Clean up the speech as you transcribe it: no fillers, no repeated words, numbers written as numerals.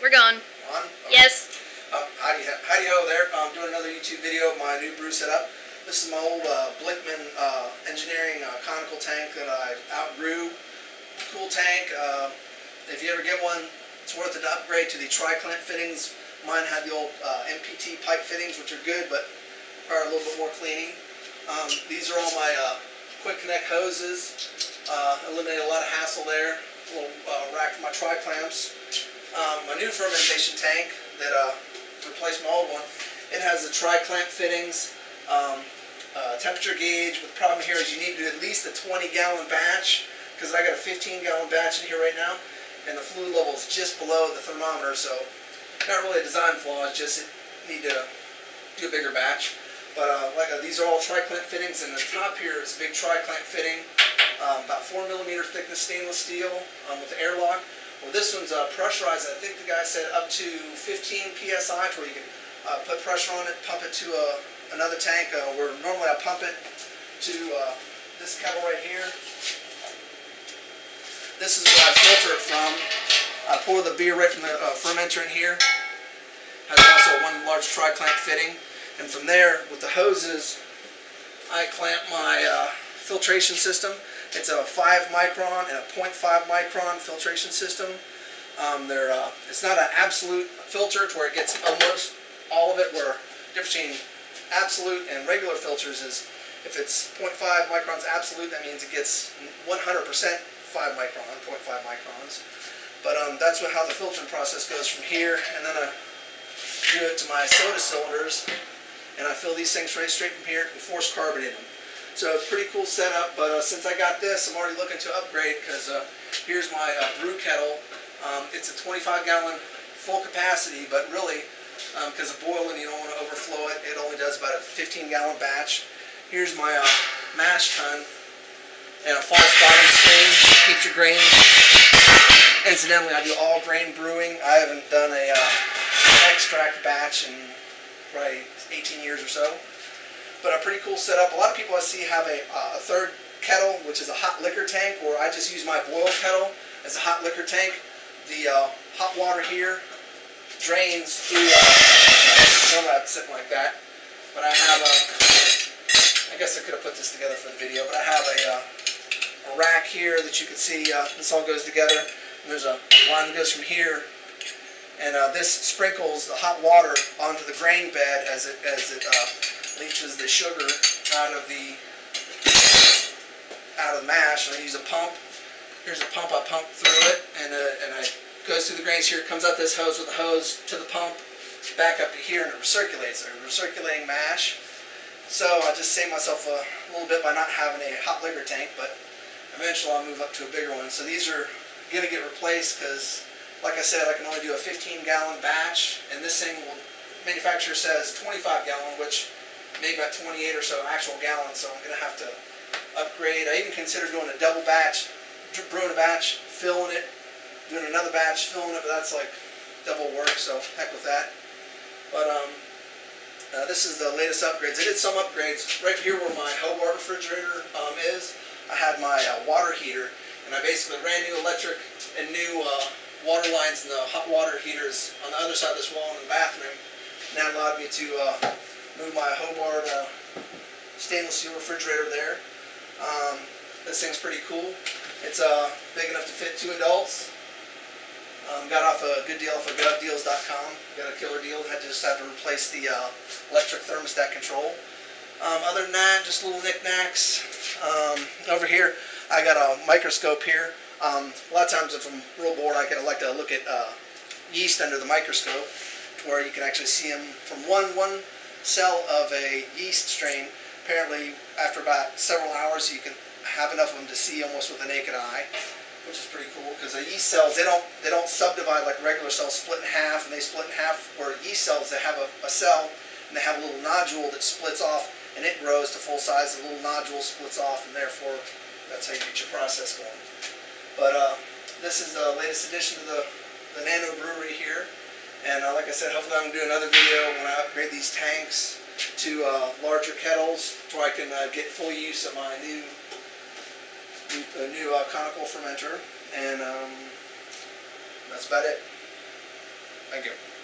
We're going. On? Okay. Yes. Heidi ho there. I'm doing another YouTube video of my new brew setup. This is my old Blickman engineering conical tank that I outgrew. Cool tank. If you ever get one, it's worth it to upgrade to the tri-clamp fittings. Mine had the old MPT pipe fittings, which are good, but require a little bit more cleaning. These are all my quick connect hoses. Eliminated a lot of hassle there. A little rack for my tri-clamps. My new fermentation tank that replaced my old one, it has the tri-clamp fittings, temperature gauge, but the problem here is you need to do at least a 20-gallon batch, because I got a 15-gallon batch in here right now, and the fluid level is just below the thermometer, so not really a design flaw, it's just need to do a bigger batch. But these are all tri-clamp fittings, and the top here is a big tri-clamp fitting, about 4mm thickness stainless steel with the airlock. Well, this one's pressurized. I think the guy said up to 15 psi, to where you can put pressure on it, pump it to another tank. Where normally I pump it to this kettle right here. This is where I filter it from. I pour the beer right from the fermenter in here. Has also one large tri-clamp fitting, and from there with the hoses, I clamp my filtration system. It's a 5 micron and a 0.5 micron filtration system. It's not an absolute filter to where it gets almost all of it, where the difference between absolute and regular filters is if it's 0.5 microns absolute, that means it gets 100% 5 micron, 0.5 microns. But that's how the filtering process goes from here, and then I do it to my soda cylinders, and I fill these things right straight from here and force carbonate them. So it's a pretty cool setup, but since I got this, I'm already looking to upgrade, because here's my brew kettle. It's a 25-gallon full capacity, but really, because of boiling, you don't want to overflow it. It only does about a 15-gallon batch. Here's my mash tun and a false bottom screen. Keeps your grain. Incidentally, I do all grain brewing. I haven't done a extract batch in probably 18 years or so. But a pretty cool setup. A lot of people I see have a third kettle, which is a hot liquor tank, where I just use my boil kettle as a hot liquor tank. The hot water here drains through, normally I'd sit like that, but I have I guess I could have put this together for the video, but I have a rack here that you can see, this all goes together, and there's a line that goes from here, and this sprinkles the hot water onto the grain bed as it leaches the sugar out of the mash. And I use a pump. Here's a pump. I pump through it, and it goes through the grains here. It comes out this hose with the hose to the pump, back up to here, and it recirculates. A recirculating mash. So I just save myself a little bit by not having a hot liquor tank, but eventually I'll move up to a bigger one. So these are going to get replaced because, like I said, I can only do a 15-gallon batch, and this thing will, manufacturer says 25-gallon, which maybe about 28 or so actual gallons, so I'm going to have to upgrade. I even consider doing a double batch, brewing a batch, filling it, doing another batch, filling it, but that's like double work, so heck with that. But this is the latest upgrades. I did some upgrades. Right here where my Hobart refrigerator is, I had my water heater, and I basically ran new electric and new water lines and the hot water heaters on the other side of this wall in the bathroom, and that allowed me to move my Hobart stainless steel refrigerator there. This thing's pretty cool. It's big enough to fit 2 adults. Got off a good deal off of govdeals.com. Got a killer deal. Just had to replace the electric thermostat control. Other than that, just little knickknacks. Over here, I got a microscope here. A lot of times if I'm real bored, I like to look at yeast under the microscope, where you can actually see them from one cell of a yeast strain. Apparently, after about several hours, you can have enough of them to see almost with the naked eye, which is pretty cool. Because the yeast cells, they don't subdivide like regular cells, split in half, and they split in half. Where yeast cells, they have a cell, and they have a little nodule that splits off, and it grows to full size. The little nodule splits off, and therefore, that's how you get your process going. But this is the latest addition to the Nano Brewery here. And like I said, hopefully I'm going to do another video when I upgrade these tanks to larger kettles, where I can get full use of my new conical fermenter. And that's about it. Thank you.